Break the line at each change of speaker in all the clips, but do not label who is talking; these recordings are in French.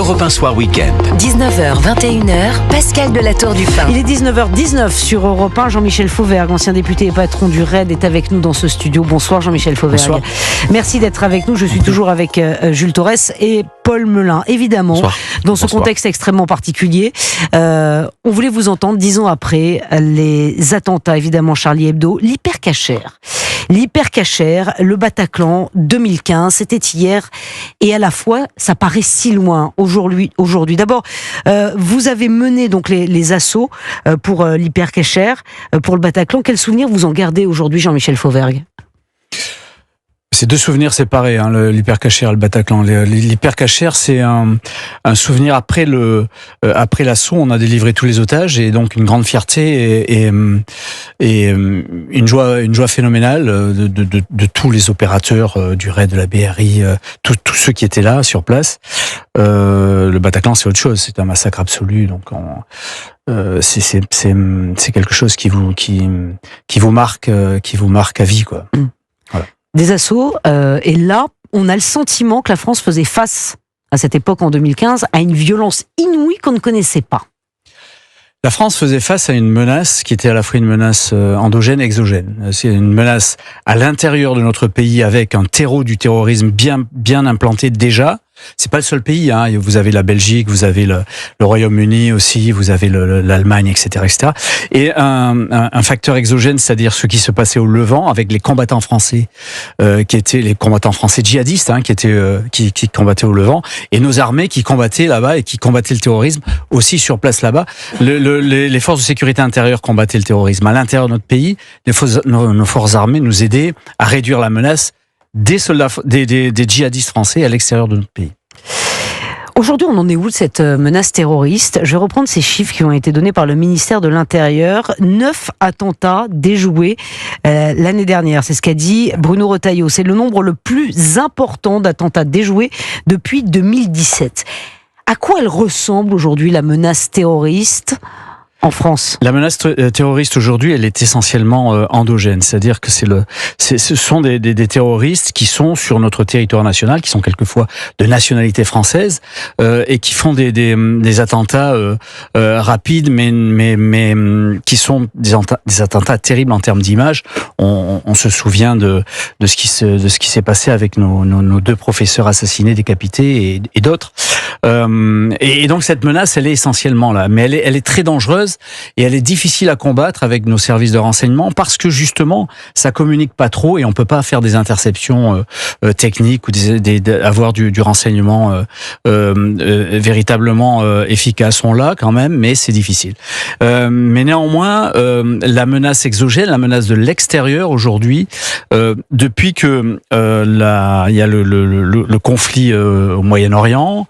l'Europe 1 Soir Week-end.
19h, 21h, Pascal Delatour du Pin.
Il est 19h19 sur Europe 1. Jean-Michel Fauvergue, ancien député et patron du RAID, est avec nous dans ce studio. Bonsoir Jean-Michel Fauvergue.
Bonsoir.
Merci d'être avec nous. Je suis toujours avec Jules Torres et Paul Melun. Évidemment,
Bonsoir.
dans ce contexte extrêmement particulier, on voulait vous entendre 10 ans après les attentats, évidemment Charlie Hebdo, l'hypercachère. L'hypercachère, le Bataclan 2015, c'était hier et à la fois ça paraît si loin aujourd'hui. D'abord, vous avez mené donc les assauts pour l'hypercachère, pour le Bataclan. Quel souvenir vous en gardez aujourd'hui, Jean-Michel Fauvergue ?
C'est deux souvenirs séparés, hein, l'hypercachère et le Bataclan. L'hypercachère, c'est un souvenir après l'assaut. On a délivré tous les otages et donc une grande fierté et une joie phénoménale de tous les opérateurs du RAID, de la BRI, tous ceux qui étaient là sur place. Le Bataclan, c'est autre chose. C'est un massacre absolu. Donc c'est quelque chose qui vous marque à vie, quoi. Voilà.
Des assauts, et là, on a le sentiment que la France faisait face, à cette époque en 2015, à une violence inouïe qu'on ne connaissait pas.
La France faisait face à une menace qui était à la fois une menace endogène et exogène. C'est une menace à l'intérieur de notre pays avec un terreau du terrorisme bien implanté déjà. C'est pas le seul pays, hein. Vous avez la Belgique, vous avez le Royaume-Uni aussi, vous avez l'Allemagne, etc., etc. Et un facteur exogène, c'est-à-dire ce qui se passait au Levant avec les combattants français, qui étaient les combattants français djihadistes, hein, qui combattaient au Levant, et nos armées qui combattaient là-bas et qui combattaient le terrorisme aussi sur place là-bas. Les forces de sécurité intérieure combattaient le terrorisme à l'intérieur de notre pays. Nos forces armées nous aidaient à réduire la menace des soldats, des djihadistes français à l'extérieur de notre pays.
Aujourd'hui, on en est où de cette menace terroriste ? Je vais reprendre ces chiffres qui ont été donnés par le ministère de l'Intérieur. 9 attentats déjoués l'année dernière. C'est ce qu'a dit Bruno Retailleau. C'est le nombre le plus important d'attentats déjoués depuis 2017. À quoi elle ressemble aujourd'hui, la menace terroriste en France?
La menace terroriste aujourd'hui, elle est essentiellement endogène, c'est-à-dire que ce sont des terroristes qui sont sur notre territoire national, qui sont quelquefois de nationalité française et qui font des attentats rapides, mais qui sont des attentats terribles en termes d'image. On se souvient de ce qui s'est passé avec nos deux professeurs assassinés, décapités et d'autres. Et donc cette menace, elle est essentiellement là, mais elle est très dangereuse. Et elle est difficile à combattre avec nos services de renseignement parce que justement, ça communique pas trop et on peut pas faire des interceptions techniques ou avoir du renseignement véritablement efficace. On l'a quand même, mais c'est difficile. Mais néanmoins, la menace exogène, la menace de l'extérieur aujourd'hui, depuis que il y a le conflit au Moyen-Orient,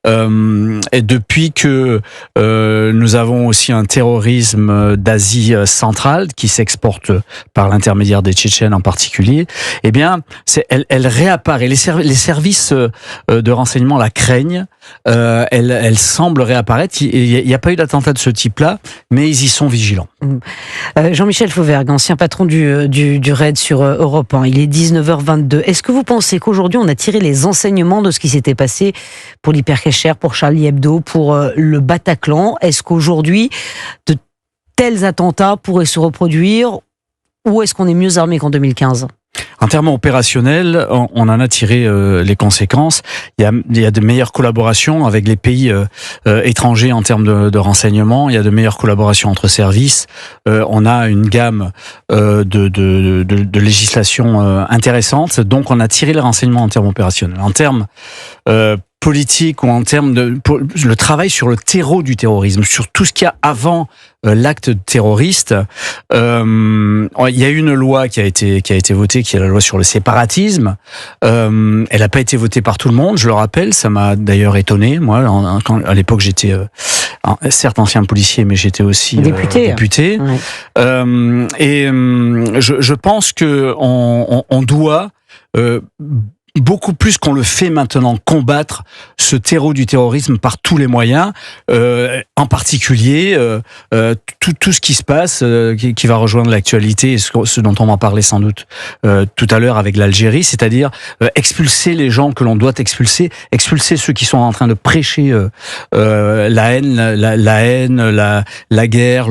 et depuis que nous avons aussi un terrorisme d'Asie centrale qui s'exporte par l'intermédiaire des Tchétchènes en particulier, eh bien, elle réapparaît. Les services de renseignement la craignent. Elle semble réapparaître. Il n'y a pas eu d'attentat de ce type-là, mais ils y sont vigilants.
Jean-Michel Fauvergue, ancien patron du RAID sur Europe 1. Il est 19h22. Est-ce que vous pensez qu'aujourd'hui, on a tiré les enseignements de ce qui s'était passé pour l'hypercachère, pour Charlie Hebdo, pour le Bataclan ? Est-ce qu'aujourd'hui, de tels attentats pourraient se reproduire, ou est-ce qu'on est mieux armé qu'en 2015 ?
En termes opérationnels, on en a tiré les conséquences. Il y a de meilleures collaborations avec les pays étrangers en termes de renseignement. Il y a de meilleures collaborations entre services. On a une gamme de législation intéressante. Donc, on a tiré les renseignements en termes opérationnels. En termes politique ou en termes le travail sur le terreau du terrorisme, sur tout ce qu'il y a avant l'acte terroriste. Il y a une loi qui a été votée, qui est la loi sur le séparatisme. Elle n'a pas été votée par tout le monde, je le rappelle. Ça m'a d'ailleurs étonné, moi. À l'époque, j'étais certes ancien policier, mais j'étais aussi député. Ouais. Je pense que on doit beaucoup plus qu'on le fait maintenant, combattre ce terreau du terrorisme par tous les moyens, en particulier tout ce qui se passe, qui va rejoindre l'actualité, ce dont on va parler sans doute tout à l'heure avec l'Algérie, c'est-à-dire expulser les gens que l'on doit expulser ceux qui sont en train de prêcher la haine, la guerre,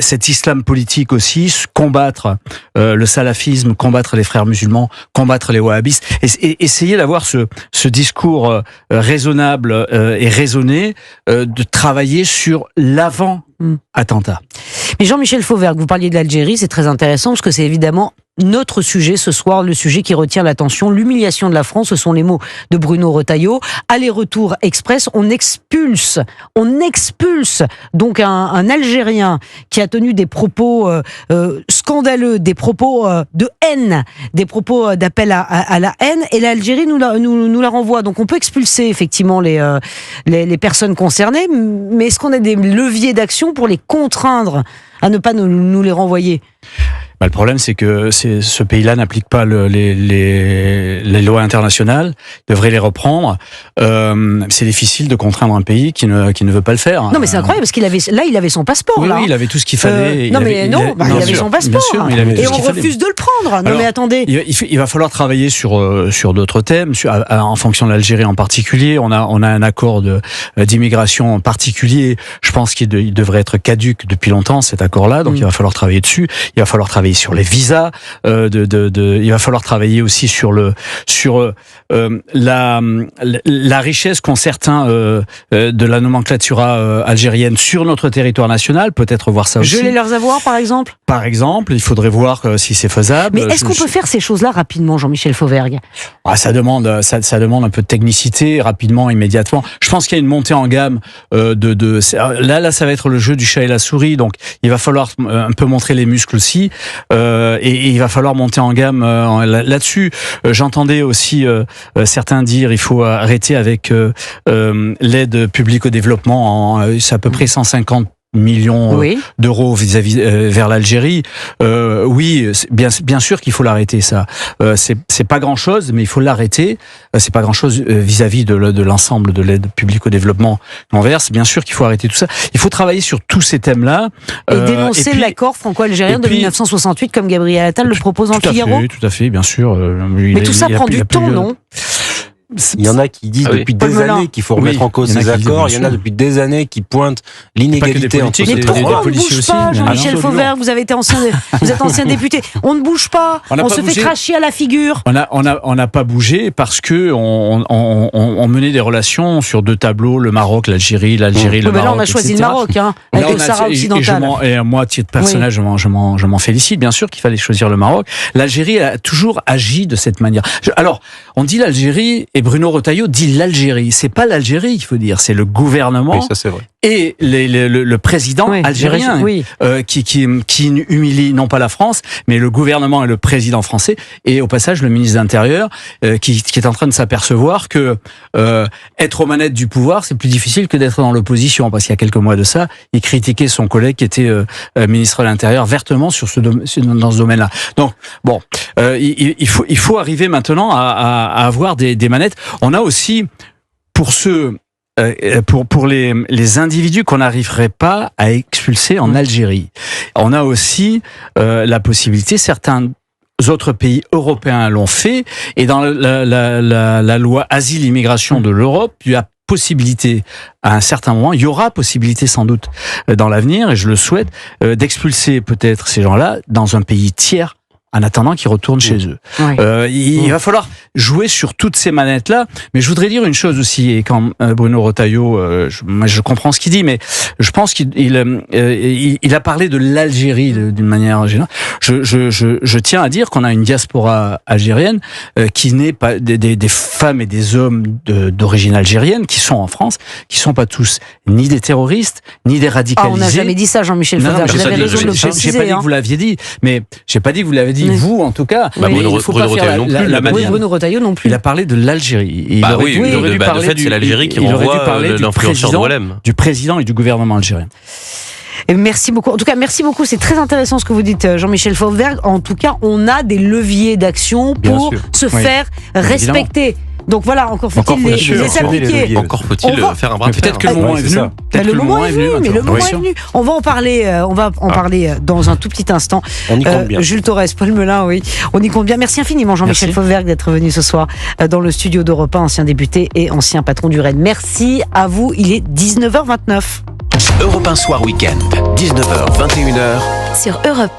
cet islam politique aussi, combattre le salafisme, combattre les frères musulmans, combattre les wahhabistes, et essayer d'avoir ce discours raisonnable et raisonné, de travailler sur l'avant-attentat.
Mais Jean-Michel Fauvergue, vous parliez de l'Algérie, c'est très intéressant parce que c'est évidemment notre sujet ce soir, le sujet qui retient l'attention, l'humiliation de la France, ce sont les mots de Bruno Retailleau. Aller-retour express, on expulse donc un Algérien qui a tenu des propos scandaleux, des propos de haine, des propos d'appel à la haine, et l'Algérie nous la renvoie. Donc on peut expulser effectivement les personnes concernées, mais est-ce qu'on a des leviers d'action pour les contraindre à ne pas nous les renvoyer ?
Le problème, c'est que ce pays-là n'applique pas les lois internationales, devrait les reprendre. C'est difficile de contraindre un pays qui ne veut pas le faire.
Non, mais c'est incroyable parce il avait son passeport.
Oui,
là.
Oui, il avait tout ce qu'il fallait.
Il avait son passeport.
Sûr,
et on refuse de le prendre. Non, mais attendez.
Il va falloir travailler sur d'autres thèmes, en fonction de l'Algérie en particulier. On a un accord d'immigration en particulier. Je pense qu'il devrait être caduc depuis longtemps, cet accord-là. Donc il va falloir travailler dessus. Il va falloir travailler sur les visas. Il va falloir travailler aussi sur la richesse qu'ont certains de la nomenclatura algérienne sur notre territoire national. Peut-être voir ça aussi.
Geler leurs avoirs, par exemple.
Par exemple, il faudrait voir si c'est faisable.
Mais est-ce qu'on peut faire ces choses-là rapidement, Jean-Michel Fauvergue ?
Ça demande un peu de technicité, rapidement, immédiatement. Je pense qu'il y a une montée en gamme là, ça va être le jeu du chat et la souris. Donc, il va falloir un peu montrer les muscles aussi. Et il va falloir monter en gamme là-dessus. J'entendais aussi certains dire il faut arrêter avec l'aide publique au développement. C'est à peu près 150 millions d'euros vis-à-vis vers l'Algérie. Oui, bien sûr qu'il faut l'arrêter, ça. C'est pas grand-chose, mais il faut l'arrêter. C'est pas grand-chose vis-à-vis de l'ensemble de l'aide publique au développement qu'on verse. Bien sûr qu'il faut arrêter tout ça. Il faut travailler sur tous ces thèmes-là.
Et dénoncer l'accord franco-algérien de 1968, comme Gabriel Attal le propose dans le Figaro.
Tout à fait, bien sûr.
Mais tout ça prend du temps, non ?
Il y en a qui disent depuis des années qu'il faut remettre en cause ces accords. Il y en a depuis des années qui pointent l'inégalité entre
Mais pourquoi on ne bouge pas, Jean-Michel Fauvergue ? Vous êtes ancien député. On ne bouge pas. On se fait cracher à la figure.
On n'a pas bougé parce que on menait des relations sur deux tableaux, le Maroc, l'Algérie, le Maroc.
Là, on a choisi le Maroc, avec le Sahara occidental.
Et moi, à titre personnel, je m'en félicite. Bien sûr qu'il fallait choisir le Maroc. L'Algérie a toujours agi de cette manière. Alors, on dit l'Algérie. Et Bruno Retailleau dit l'Algérie. C'est pas l'Algérie qu'il faut dire, c'est le gouvernement.
Oui, ça c'est vrai.
Et le président algérien qui humilie non pas la France, mais le gouvernement et le président français. Et au passage, le ministre de l'Intérieur qui est en train de s'apercevoir que être aux manettes du pouvoir, c'est plus difficile que d'être dans l'opposition. Parce qu'il y a quelques mois de ça, il critiquait son collègue qui était ministre de l'Intérieur vertement dans ce domaine-là. Donc bon, il faut arriver maintenant à avoir des manettes. On a aussi pour les individus qu'on n'arriverait pas à expulser en Algérie. On a aussi la possibilité, certains autres pays européens l'ont fait, et dans la loi asile-immigration de l'Europe, il y a possibilité, à un certain moment, il y aura possibilité sans doute dans l'avenir, et je le souhaite, d'expulser peut-être ces gens-là dans un pays tiers, en attendant qu'ils retournent chez eux. Il va falloir jouer sur toutes ces manettes-là. Mais je voudrais dire une chose aussi, et quand Bruno Retailleau, je comprends ce qu'il dit, mais je pense qu'il a parlé de l'Algérie d'une manière générale. Je tiens à dire qu'on a une diaspora algérienne qui n'est pas des femmes et des hommes d'origine algérienne qui sont en France, qui sont pas tous ni des terroristes, ni des radicalisés.
On n'a jamais dit ça, Jean-Michel Fauvergue. Vous avez raison de le préciser.
J'ai pas dit que vous l'aviez dit, mais j'ai pas dit que vous l'avez dit. Vous, en tout cas,
Bruno
Retailleau non plus.
Il a parlé de l'Algérie.
Il aurait dû parler de fait, c'est l'Algérie qui renvoie l'influenceur de Oualem.
Du président et du gouvernement algérien.
Et merci beaucoup. En tout cas, merci beaucoup. C'est très intéressant ce que vous dites, Jean-Michel Fauvergue. En tout cas, on a des leviers d'action pour se faire respecter. Donc voilà, encore faut-il les appliquer.
Encore faut-il faire un bras de fer.
Peut-être que le moment est venu.
Le moment est venu. On va en parler, dans un tout petit instant.
On y compte bien.
Jules Torres, Paul Melun, oui. On y compte bien. Merci infiniment, Jean-Michel Fauvergue, d'être venu ce soir dans le studio d'Europe 1, ancien député et ancien patron du RAID. Merci à vous. Il est 19h29.
Europe 1 Soir Week-end, 19h, 21h.
Sur Europe